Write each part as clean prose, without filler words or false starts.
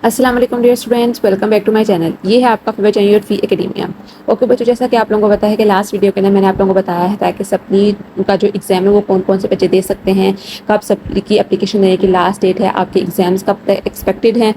अस्सलाम वालेकुम dear students, welcome back to my channel. ये है आपका favourite channel Phi Academia. Okay बच्चों, जैसा कि आप लोगों को पता है कि लास्ट वीडियो के अंदर मैंने आप लोगों को बताया है ताकि सप्ली का जो एग्ज़ाम है वो कौन कौन से बच्चे दे सकते हैं, कब सप्ली की एप्लीकेशन देने की लास्ट डेट है, आपके एग्जाम्स कब तक एक्सपेक्टेड हैं।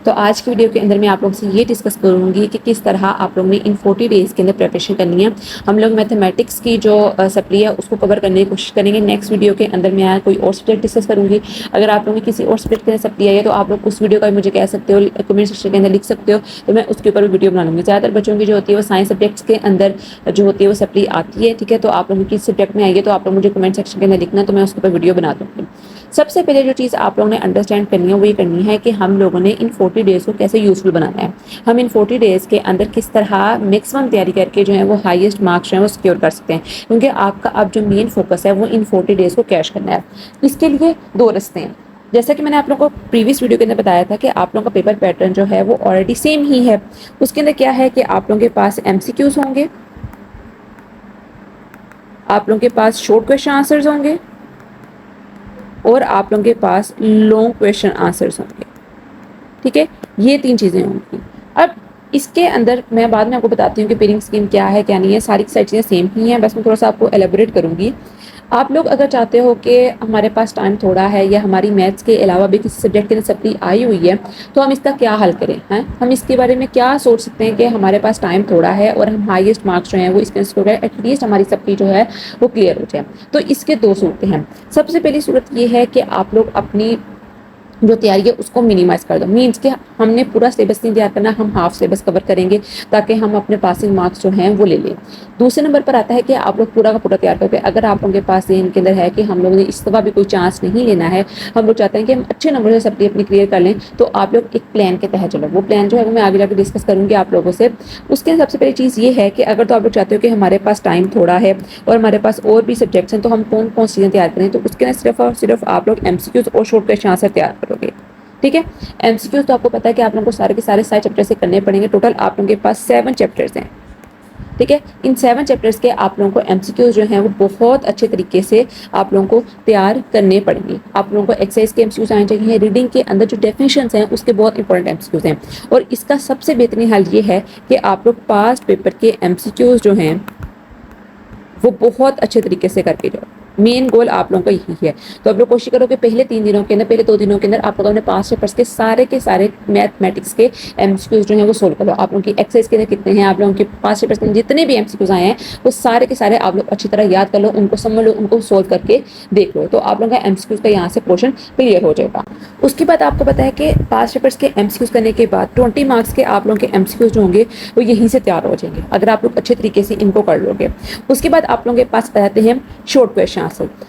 तो आज की वीडियो के अंदर मैं आप लोगों से ये डिस्कस करूंगी कि किस तरह आप लोगों ने इन 40 डेज़ के अंदर प्रिपरेशन करनी है। हम लोग मैथमेटिक्स की जो सप्ली है उसको कवर करने की कोशिश करेंगे। नेक्स्ट वीडियो के अंदर मैं कोई और सब्जेक्ट डिस्कस करूंगी। अगर आप लोगों की किसी और सब्जेक्ट के अंदर सप्ली आई है तो आप लोग उस वीडियो का भी मुझे कह सकते हो, कमेंट सेक्शन के अंदर लिख सकते हो, तो मैं उसके ऊपर वीडियो बना लूँगी। ज़्यादातर बच्चों की जो होती है वो साइंस सब्जेक्ट्स के अंदर जो होती है वो सप्ली आती है, ठीक है। तो आप लोगों की सब्जेक्ट में आई है तो आप लोग मुझे कमेंट सेक्शन के अंदर लिखना, तो मैं उसके ऊपर वीडियो बना दूँगी। सबसे पहले जो चीज़ आप लोगों ने अंडरस्टैंड करनी है वो ये करनी है कि हम लोगों ने इन 40 डेज़ को कैसे यूज़फुल बनाना है। हम इन 40 डेज़ के अंदर किस तरह मैक्सिमम तैयारी करके जो है वो हाईएस्ट मार्क्स जो है वो सिक्योर कर सकते हैं, क्योंकि आपका अब जो मेन फोकस है वो इन 40 डेज़ को कैश करना है। इसके लिए दो रास्ते हैं। जैसा कि मैंने आप लोगों को प्रीवियस वीडियो के अंदर बताया था कि आप लोगों का पेपर पैटर्न जो है वो ऑलरेडी सेम ही है। उसके अंदर क्या है कि आप लोगों के पास MCQs होंगे, आप लोगों के पास शॉर्ट क्वेश्चन आंसर्स होंगे और आप लोगों के पास लॉन्ग क्वेश्चन आंसर्स होंगे, ठीक है। ये तीन चीज़ें होंगी। अब इसके अंदर मैं बाद में आपको बताती हूँ कि पेयरिंग स्कीम क्या है क्या नहीं है। सारी चीज़ें सेम ही हैं, बस मैं थोड़ा सा आपको एलेबोरेट करूँगी। आप लोग अगर चाहते हो कि हमारे पास टाइम थोड़ा है या हमारी मैथ्स के अलावा भी किसी सब्जेक्ट के अंदर सप्ली आई हुई है तो हम इसका क्या हल करें हैं, हम इसके बारे में क्या सोच सकते हैं कि हमारे पास टाइम थोड़ा है और हम हाईएस्ट मार्क्स जो हैं वो इसके स्कोर है, एटलीस्ट हमारी सप्ली जो है वो क्लियर हो जाए। तो इसके दो सूरतें हैं। सबसे पहली सूरत ये है कि आप लोग अपनी जो तैयारी है उसको मिनिमाइज कर दो। मीन्स कि हमने पूरा सिलेबस नहीं तैयार करना, हम हाफ सिलेबस कवर करेंगे ताकि हम अपने पासिंग मार्क्स जो हैं वो ले लें। दूसरे नंबर पर आता है कि आप लोग पूरा का पूरा तैयार करके, अगर आप लोगों के पास इनके अंदर है कि हम लोगों ने इस दफ़ा भी कोई चांस नहीं लेना है, हम लोग चाहते हैं कि हम अच्छे नंबर से सप्ली अपनी क्लियर कर लें, तो आप लोग एक प्लान के तहत चलो। वो प्लान जो है वो मैं आगे जाकर डिस्कस करूँगी आप लोगों से। उसके अंदर सबसे पहली चीज़ ये है कि अगर तो आप लोग चाहते हो कि हमारे पास टाइम थोड़ा है और हमारे पास और भी सब्जेक्ट्स हैं तो हम कौन कौन सी चीज़ें तैयार करें, तो उसके अंदर सिर्फ और सिर्फ आप लोग MCQs और शॉर्ट क्वेश्चन आंसर तैयार करोगे, ठीक है। MCQs तो आपको पता है कि आप लोगों को सारे के सारे 7 चैप्टर से करने पड़ेंगे। टोटल आप लोगों के पास 7 चैप्टर्स हैं, ठीक है। इन 7 चैप्टर्स के आप लोगों को MCQs जो हैं वो बहुत अच्छे तरीके से आप लोगों को तैयार करने पड़ेंगे। आप लोगों को एक्सरसाइज के MCQs आने चाहिए। रीडिंग के अंदर जो डेफिनेशंस हैं उसके बहुत इंपॉर्टेंट MCQs हैं, और इसका सबसे बेहतरीन हल ये है कि आप लोग पास्ट पेपर के MCQs जो हैं वो बहुत अच्छे तरीके से करके जाओ। मेन गोल आप लोगों का यही है। तो आप लोग कोशिश करो कि पहले 3 दिनों के अंदर, पहले 2 दिनों के अंदर आप लोगों ने पास्ट पेपर्स के सारे मैथमेटिक्स के MCQs जो हैं वो सोल्व करो। आप लोगों की एक्सरसाइज के अंदर कितने हैं, आप लोगों के पास्ट पेपर्स के जितने भी MCQs आए हैं वो सारे के सारे आप लोग अच्छी तरह याद कर लो, उनको समझ लो, उनको सोल्व करके देख लो, तो आप लोगों का MCQs का यहाँ से पोर्शन क्लियर हो जाएगा। उसके बाद आपको पता है कि पास्ट पेपर्स के MCQs करने के बाद 20 मार्क्स के आप लोगों के MCQs जो होंगे वो यहीं से तैयार हो जाएंगे, अगर आप लोग अच्छे तरीके से इनको कर लोगे। उसके बाद आप लोगों के पास आते हैं शॉर्ट क्वेश्चन आंसर।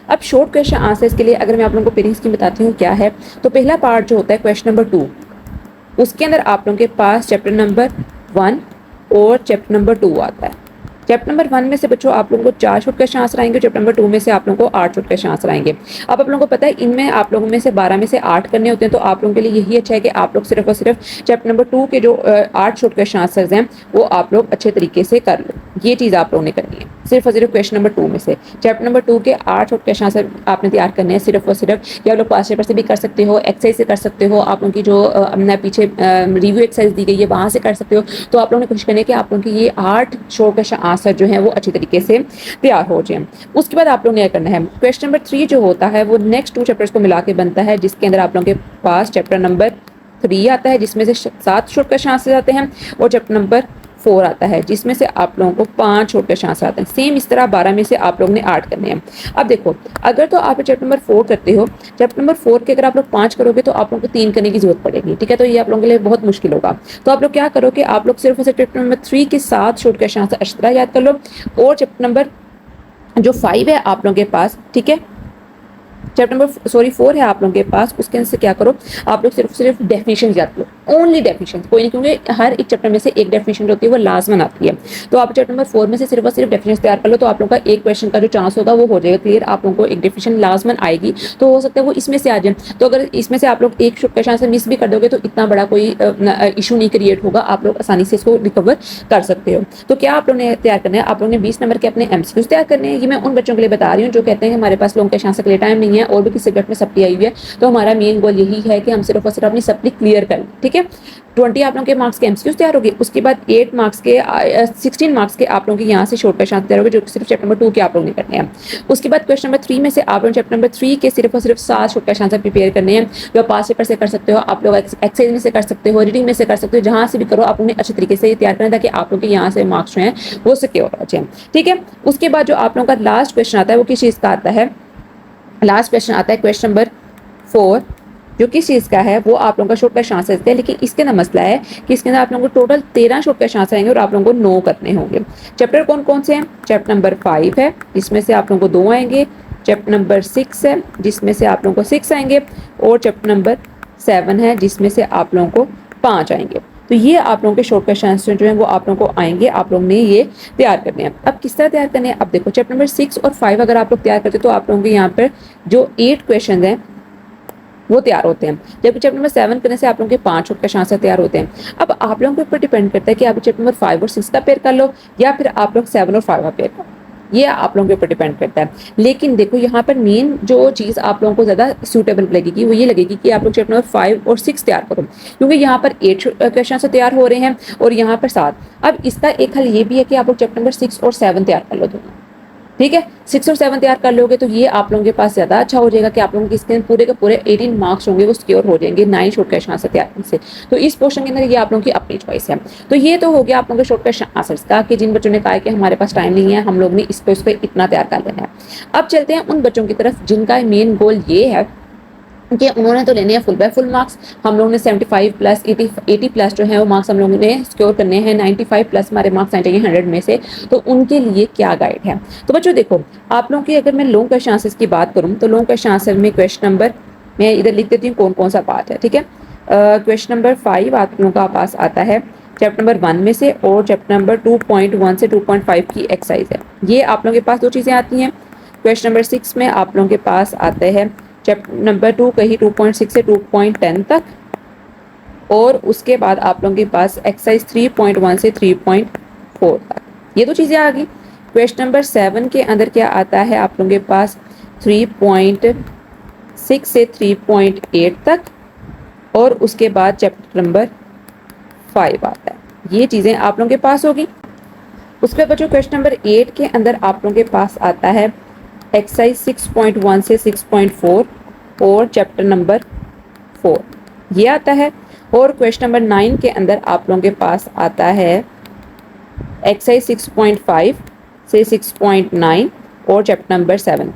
अब शॉर्ट क्वेश्चन आंसर्स के लिए अगर मैं आप लोगों को पेयरिंग स्कीम बताती हूँ क्या है, तो पहला पार्ट जो होता है क्वेश्चन नंबर 2, उसके अंदर आप लोगों के पास चैप्टर नंबर 1 और चैप्टर नंबर 2 आता है। चैप्टर नंबर 1 में से बच्चों आप लोगों को 4 शॉर्ट क्वेश्चन आंसर आएंगे, चैप्टर नंबर 2 में से आप लोगों को 8 शॉर्ट क्वेश्चन आंसर आएंगे। अब आप लोगों को पता है इनमें आप लोगों में से 12 में से 8 करने होते हैं, तो आप लोगों के लिए यही अच्छा है कि आप लोग सिर्फ और सिर्फ चैप्टर नंबर 2 के जो 8 शॉर्ट क्वेश्चन आंसर्स हैं वो आप लोग अच्छे तरीके से कर लो। ये चीज़ आप लोगों ने करनी है सिर्फ और सिर्फ क्वेश्चन नंबर 2 में से। चैप्टर नंबर 2 के 8 शॉर्ट क्वेश्चन आंसर आपने तैयार करने हैं सिर्फ और सिर्फ, या आप लोग पास्ट पेपर से भी कर सकते हो, एक्सरसाइज से कर सकते हो, आप लोगों की जो हमने पीछे रिव्यू एक्सरसाइज दी गई है वहाँ से कर सकते हो। तो आप लोगों ने कोशिश करनी है कि आप लोगों की ये 8 शॉर्ट क्वेश्चन आंसर जो है वो अच्छी तरीके से तैयार हो जाए। उसके बाद आप लोगों ने करना है क्वेश्चन नंबर 3 जो होता है वो नेक्स्ट 2 चैप्टर्स को मिला के बनता है, जिसके अंदर आप लोगों के पास चैप्टर नंबर 3 आता है जिसमें से 7 शॉर्ट क्वेश्चन आंसर आते हैं, और चैप्टर नंबर 4 आता है जिसमें से आप लोगों को 5 शॉर्ट क्वेश्चन आंसर आते हैं। सेम इस तरह 12 में से आप लोगों ने 8 करने हैं। अब देखो, अगर तो आप चैप्टर नंबर 4 करते हो, चैप्टर नंबर 4 के अगर आप लोग 5 करोगे तो आप लोगों को 3 करने की जरूरत पड़ेगी, ठीक है। तो ये आप लोगों के लिए बहुत मुश्किल होगा। तो आप लोग क्या करो कि आप लोग सिर्फ चैप्टर नंबर 3 के 7 शॉर्ट क्वेश्चन आंसर अच्छी तरह याद कर लो, और चैप्टर नंबर जो 5 है आप लोगों के पास, ठीक है, चैप्टर नंबर 4 है आप लोगों के पास, उसके अंदर से क्या करो आप लोग सिर्फ डेफिनेशन याद करो, ओनली डेफिनेशन, कोई नहीं, क्योंकि हर एक चैप्टर में से एक डेफिनेशन जो होती है वो लाजमन आती है। तो आप चैप्टर नंबर 4 में से सिर्फ और सिर्फ डेफिनेशन तैयार कर लो, तो आप लोगों का एक क्वेश्चन का जो चांस होगा वो हो जाएगा क्लियर। आप लोगों को एक डेफिनेशन लाजमन आएगी, तो हो सकता है वो इसमें से आ जाए। तो अगर इसमें से आप लोग एक क्वेश्चन आंसर मिस भी कर दोगे तो इतना बड़ा कोई इशू नहीं क्रिएट होगा, आप लोग आसानी से इसको रिकवर कर सकते हो। तो क्या आप लोगों ने तैयार करना है, आप लोगों ने 20 नंबर के अपने MCQs तैयार करने हैं। ये मैं उन बच्चों के लिए बता रही हूँ जो कहते हैं कि हमारे पास लॉन्ग क्वेश्चन आंसर के लिए टाइम नहीं है और भी किसी सब्जेक्ट में सप्ली आई हुई है, तो हमारा मेन गोल यही है कि हम सिर्फ और सिर्फ अपनी सप्ली क्लियर कर लें, ठीक है। है। 20 आप लोगों के मार्क्स के एमसीक्यूज तैयार होगी, उसके बाद 8 मार्क्स के 16 मार्क्स के आप लोगों के यहाँ से शॉर्ट क्वेश्चन तैयार होंगे, जो सिर्फ चैप्टर नंबर 2 के आप लोगों ने करने हैं। उसके बाद क्वेश्चन नंबर 3 में से आप लोग चैप्टर नंबर 3 के सिर्फ और सिर्फ 7 शॉर्ट क्वेश्चन आंसर प्रिपेयर करने हैं, जो पास पेपर से कर सकते हो, आप लोग एक्सरसाइज में से कर सकते हो, रीडिंग में से कर सकते हो, जहाँ से भी करो आप उन्हें अच्छे तरीके से तैयार करें ताकि आप लोग के यहाँ से मार्क्स जो हैं वो सिक्योर हो जाए। ठीक है, उसके बाद जो आप लोगों का लास्ट क्वेश्चन आता है वो किस चीज़ का आता है, लास्ट क्वेश्चन आता है क्वेश्चन नंबर 4, जो किस चीज़ का है वो आप लोगों का शॉर्ट क्वेश्चन आंसर है। लेकिन इसके अंदर मसला है कि इसके अंदर आप लोगों को टोटल 13 शॉर्ट क्वेश्चन आंसर आएंगे और आप लोगों को 9 करने होंगे। चैप्टर कौन कौन से हैं, चैप्टर नंबर 5 है जिसमें से आप लोगों को 2 आएंगे, चैप्टर नंबर 6 है जिसमें से आप लोगों को 6 आएंगे, और चैप्टर नंबर 7 है जिसमें से आप लोगों को 5 आएंगे। तो ये आप लोगों के शॉर्ट क्वेश्चन आंसर जो हैं वो आप लोगों को आएंगे, आप लोगों ने ये तैयार करने हैं। अब किस तरह तैयार करने हैं, अब देखो चैप्टर नंबर 6 और 5 अगर आप लोग तैयार करते हो तो आप लोगों के यहाँ पर जो 8 क्वेश्चन हैं वो तैयार होते हैं, जबकि चैप्टर नंबर 7 करने से आप लोगों के 5 शॉर्ट क्वेश्चन आंसर तैयार होते हैं। अब आप लोगों के ऊपर डिपेंड करता है कि आप चैप्टर नंबर 5 और 6 का पेयर कर लो या फिर आप लोग 7 और 5 का पेयर कर लो, ये आप लोगों के ऊपर डिपेंड करता है। लेकिन देखो यहाँ पर मेन जो चीज़ आप लोगों को ज़्यादा सूटेबल लगेगी वो ये लगेगी कि आप लोग चैप्टर नंबर 5 और 6 तैयार करो, क्योंकि यहाँ पर 8 क्वेश्चन से तैयार हो रहे हैं और यहाँ पर 7। अब इसका एक हल ये भी है कि आप लोग चैप्टर नंबर 6 और 7 तैयार कर लो दोनों। ठीक है, 6 और 7 तैयार कर लोगे तो ये आप लोगों के पास ज़्यादा अच्छा हो जाएगा कि आप लोगों के इसके पूरे के पूरे 18 मार्क्स होंगे वो सिक्योर हो जाएंगे 9 शॉर्ट क्वेश्चन आंसर तैयार करने से। तो इस पोर्शन के अंदर ये आप लोगों की अपनी चॉइस है। तो ये तो हो गया आप लोगों के शॉर्ट क्वेश्चन आंसर्स का, कि जिन बच्चों ने कहा कि हमारे पास टाइम नहीं है, हम लोग ने इसको इतना तैयार कर लेना है। अब चलते हैं उन बच्चों की तरफ जिनका मेन गोल ये है कि उन्होंने तो लेने हैं फुल बाय फुल मार्क्स। हम लोगों ने 75 प्लस 80 प्लस जो है वो मार्क्स हम लोगों ने सिक्योर करने हैं, 95 प्लस हमारे मार्क्स आए चाहिए 100 में से। तो उनके लिए क्या गाइड है, तो बच्चों देखो आप लोगों की अगर मैं लॉन्ग क्वेश्चन आंसर्स की बात करूँ तो लॉन्ग क्वेश्चन आंसर में क्वेश्चन नंबर मैं इधर लिख देती हूँ कौन कौन सा पार्ट है। ठीक है, क्वेश्चन नंबर 5 आप लोगों का पास आता है चैप्टर नंबर 1 में से, और चैप्टर नंबर 2.1 से 2.5 की एक्सरसाइज है। ये आप लोगों के पास 2 चीज़ें आती हैं। क्वेश्चन नंबर 6 में आप लोगों के पास आते हैं चैप्टर नंबर 2 कहीं 2.6 से 2.10 तक, और उसके बाद आप लोगों के पास एक्सरसाइज 3.1 से 3.4 तक। ये 2 चीज़ें आ गई। क्वेश्चन नंबर 7 के अंदर क्या आता है आप लोगों के पास 3.6 से 3.8 तक, और उसके बाद चैप्टर नंबर 5 आता है। ये चीज़ें आप लोगों के पास होगी। उसके बाद बच्चों क्वेश्चन नंबर 8 के अंदर आप लोगों के पास आता है एक्सरसाइज 6.1 से 6.4 और चैप्टर नंबर 4 ये आता है, और क्वेश्चन नंबर 9 के अंदर आप लोगों के पास आता है एक्सरसाइज 6.5 से 6.9 और चैप्टर नंबर 7।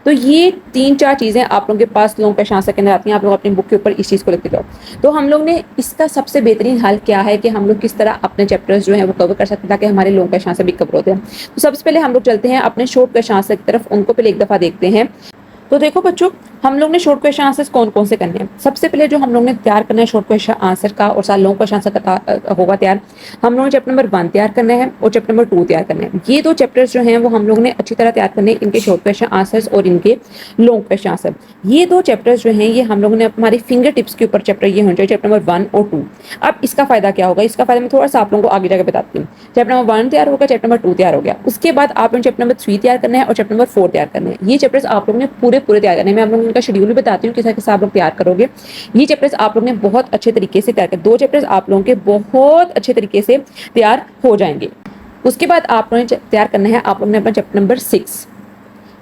तो ये 3-4 चीज़ें आप लोगों के पास लॉन्ग क्वेश्चन आंसर के अंदर आती हैं। आप लोग अपनी बुक के ऊपर इस चीज़ को लिखते जाओ। तो हम लोग ने इसका सबसे बेहतरीन हल क्या है कि हम लोग किस तरह अपने चैप्टर्स जो हैं वो कवर कर सकते हैं ताकि हमारे लॉन्ग क्वेश्चन आंसर भी कवर होते हैं। तो सबसे पहले हम लोग चलते हैं अपने शॉर्ट क्वेश्चन आंसर की तरफ, उनको पहले एक दफ़ा देखते हैं। तो देखो बच्चों हम लोग ने शॉर्ट क्वेश्चन आंसर्स कौन कौन से करने हैं। सबसे पहले जो हम लोग ने तैयार करना है शॉर्ट क्वेश्चन आंसर का और साथ लॉन्ग क्वेश्चन आंसर का होगा तैयार। हम लोगों ने चैप्टर नंबर 1 तैयार करना है और चैप्टर नंबर 2 तैयार करना है। ये 2 चैप्टर्स जो हैं वो हम लोगों ने अच्छी तरह तैयार करने हैं, इनके शॉर्ट क्वेश्चन आंसर्स और इनके लॉन्ग क्वेश्चन आंसर। ये 2 चैप्टर्स जो हैं ये हम लोगों ने हमारी फिंगर टिप्स के ऊपर चैप्टर ये होने चाहिए, चैप्टर नंबर 1 और 2। अब इसका फायदा क्या होगा, इसका फायदा मैं थोड़ा सा आप लोगों को आगे जाकर बताती हूँ। चैप्टर नंबर 1 तैयार होगा, चैप्टर नंबर 2 तैयार हो गया, उसके बाद आप लोग चैप्टर नंबर 3 तैयार करना है और चैप्टर नंबर 4 तैयार करना है। ये चैप्टर्स आप लोगों ने पूरे तैयार करने हैं। मैं आप लोगों का शेड्यूल भी बताती हूँ किस तरह आप लोग तैयार करोगे। ये चैप्टर्स आप लोग ने बहुत अच्छे तरीके से तैयार कर, 2 चैप्टर्स आप लोगों के बहुत अच्छे तरीके से तैयार हो जाएंगे। उसके बाद आप लोगों ने तैयार करना है आप लोगों ने अपना चैप्टर नंबर 6।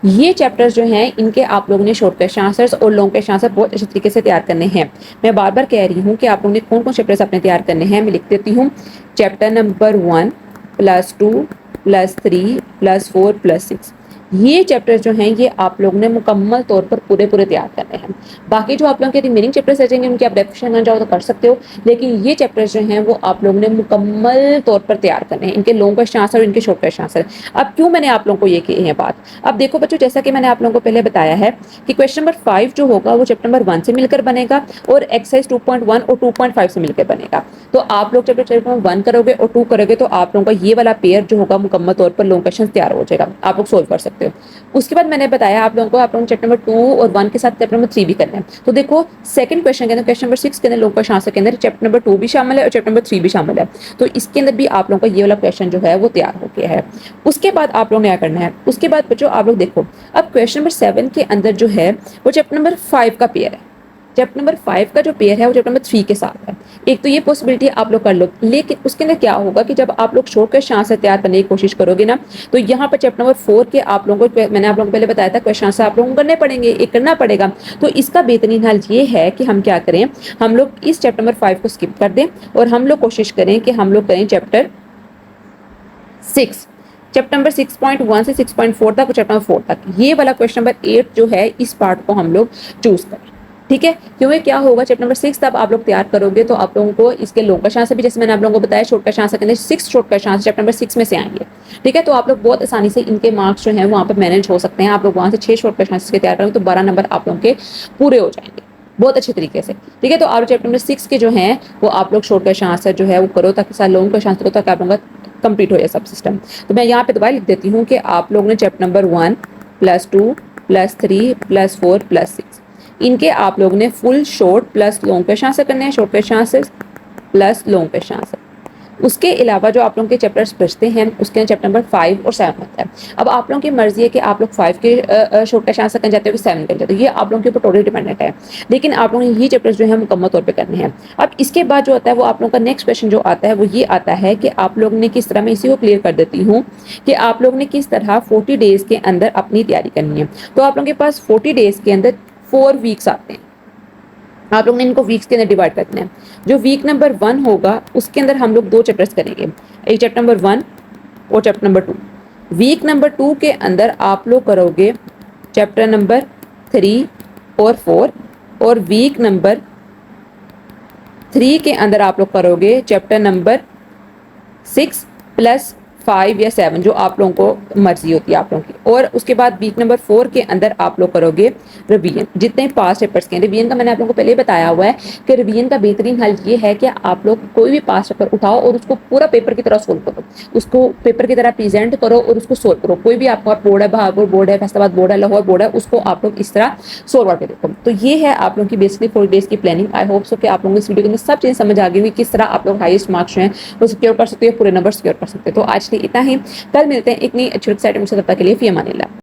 ये चैप्टर्स जो हैं इनके आप लोगों ने शॉर्ट क्वेश्चन आंसर्स और लॉन्ग क्वेश्चन आंसर बहुत अच्छे तरीके से तैयार करने हैं। मैं बार बार कह रही हूँ कि आप लोगों ने कौन कौन चैप्टर्स अपने तैयार करने हैं। मैं लिख देती हूँ चैप्टर नंबर 1 +2 +3 +4 +6। ये चैप्टर्स जो हैं ये आप लोगों ने मुकम्मल तौर पर पूरे तैयार करने हैं। बाकी जो आप लोगों के रिमेनिंग चैप्टर्स रहेंगे उनकी आप डेफिनेशन करना चाहो तो कर सकते हो, लेकिन ये चैप्टर्स जो हैं वो आप लोगों ने मुकम्मल तौर पर तैयार करने हैं, इनके लॉन्ग क्वेश्चन आंसर और इनके शॉर्ट क्वेश्चन आंसर। अब क्यों मैंने आप लोगों को ये कही है बात, अब देखो बच्चों जैसा कि मैंने आप लोगों को पहले बताया है कि क्वेश्चन नंबर 5 जो होगा वो चैप्टर नंबर 1 से मिलकर बनेगा और एक्सरसाइज 2.1 और 2.5 से मिलकर बनेगा। तो आप लोग चैप्टर नंबर 1 करोगे और 2 करोगे तो आप लोगों का ये वाला पेयर जो होगा मुकम्मल तौर पर लॉन्ग क्वेश्चन तैयार हो जाएगा, आप लोग सोल्व कर सकते हो। उसके बाद मैंने बताया आप लोगों को आप लोगों चैप्टर नंबर 2 और 1 के साथ चैप्टर नंबर 3 भी करना है। तो देखो सेकंड क्वेश्चन के अंदर क्वेश्चन नंबर 6 के अंदर लॉन्ग क्वेश्चन आंसर के अंदर चैप्टर नंबर 2 भी शामिल है और चैप्टर नंबर 3 भी शामिल है। तो इसके अंदर भी आप लोगों का ये वाला क्वेश्चन जो है वो तैयार हो गया है। उसके बाद आप लोगों ने क्या करना है, उसके बाद बच्चों आप लोग देखो अब क्वेश्चन नंबर 7 के अंदर जो है वो चैप्टर नंबर 5 का पेयर है। चैप्टर नंबर 5 का जो पेयर है वो चैप्टर नंबर 3 के साथ है। एक तो ये पॉसिबिलिटी आप लोग कर लो, लेकिन उसके अंदर क्या होगा कि जब आप लोग शॉर्ट क्वेश्चन आंसर तैयार करने की कोशिश करोगे ना, तो यहाँ पर चैप्टर नंबर 4 के आप लोगों को, मैंने आप लोगों को पहले बताया था, क्वेश्चन आंसर आप लोगों को करने पड़ेंगे, एक करना पड़ेगा। तो इसका बेहतरीन हल ये है कि हम क्या करें, हम लोग इस चैप्टर नंबर 5 को स्किप कर दें और हम लोग कोशिश करें कि हम लोग करें चैप्टर 6, चैप्टर नंबर 6.1 से 6.4 तक, चैप्टर नंबर 4 तक, ये वाला क्वेश्चन नंबर 8 जो है इस पार्ट को हम लोग चूज करें। ठीक है, क्योंकि क्या होगा, चैप्टर नंबर 6 तब आप लोग तैयार करोगे तो आप लोगों को इसके लॉन्ग क्वेश्चन आंसर भी, जैसे मैंने आप लोगों को बताया, शॉर्ट क्वेश्चन आंसर के अंदर 6 short question answer chapter number 6 में से आएंगे। ठीक है, तो आप लोग बहुत आसानी से इनके मार्क्स जो है वहाँ पर मैनेज हो सकते हैं। आप लोग वहाँ से 6 शॉर्ट क्वेश्चन आंसर के तैयार करोगे तो 12 नंबर आप लोगों के पूरे हो जाएंगे बहुत अच्छे तरीके से। ठीक है, तो आप चैप्टर नंबर 6 के जो हैं वो आप लोग शॉर्ट क्वेश्चन आंसर जो है वो करो, ताकि सारे लॉन्ग क्वेश्चन आंसर करो, ताकि आप लोगों का कंप्लीट हो जाए सब सिस्टम। तो मैं यहाँ पे दोबारा लिख देती हूँ कि आप लोग ने चैप्टर नंबर 1 +2 +3 +4 +6 इनके आप लोग ने full short plus long question answer करने हैं, short question answer plus long question answer. उसके अलावा जो आप लोगों के चैप्टर्स बचते हैं उसके चैप्टर नंबर 5 और 7 होता है। अब आप लोगों की मर्जी है कि आप लोग 5 के शॉर्ट क्वेश्चन आंसर कर जाते हो कि 7 कर जाते हो, ये आप लोगों के ऊपर टोटली डिपेंडेंट है, लेकिन आप लोगों ने ये चैप्टर्स जो है मुकम्मल तौर पे करने हैं। अब इसके बाद जो आता है वो आप लोगों का नेक्स्ट क्वेश्चन जो आता है वो ये आता है कि आप लोग ने किस तरह, मैं इसी को क्लियर कर देती हूँ कि आप लोग ने किस तरह 40 डेज के अंदर अपनी तैयारी करनी है। तो आप लोगों के पास 40 डेज के अंदर 4 वीक्स आते हैं, आप लोग ने इनको वीक्स के अंदर डिवाइड करना है। जो वीक नंबर 1 होगा उसके अंदर हम लोग 2 चैप्टर्स करेंगे, एक चैप्टर नंबर 1 और चैप्टर नंबर 2। वीक नंबर 2 के अंदर आप लोग करोगे चैप्टर नंबर 3 और 4, और वीक नंबर 3 के अंदर आप लोग करोगे चैप्टर नंबर 6 + 5 या 7, जो आप लोगों को मर्जी होती है आप लोगों की। और उसके बाद वीक नंबर 4 के अंदर आप लोग करोगे रिवीजन, जितने पास पेपर्स के हैं। रिवीजन का मैंने आप लोगों को पहले बताया हुआ है कि रिवीजन का बेहतरीन हल ये है कि आप लोग कोई भी पास पेपर उठाओ और उसको पूरा पेपर की तरह सोल्व करो, उसको पेपर की तरह प्रेजेंट करो और उसको सोल्व करो। कोई भी आपका बोर्ड है, बहादुर बोर्ड है, फैसलाबाद बोर्ड है, लाहौर बोर्ड है, उसको आप लोग इस तरह सोल्व करके देखो। तो ये है आप लोगों की बेसिकली 4 डेज की प्लानिंग। आई होप सो कि आप लोगों को इस वीडियो के अंदर सब चीज़ समझ आ गई होगी, किस तरह आप लोग हाईएस्ट मार्क्स जो हैं वो सिक्योर कर सकते हो, पूरे नंबर सिक्योर कर सकते हो। तो आज के लिए इतना ही, कल मिलते हैं एक नई अच्छी एक्साइटिंग से, तब तक के लिए फी अमानिल्लाह।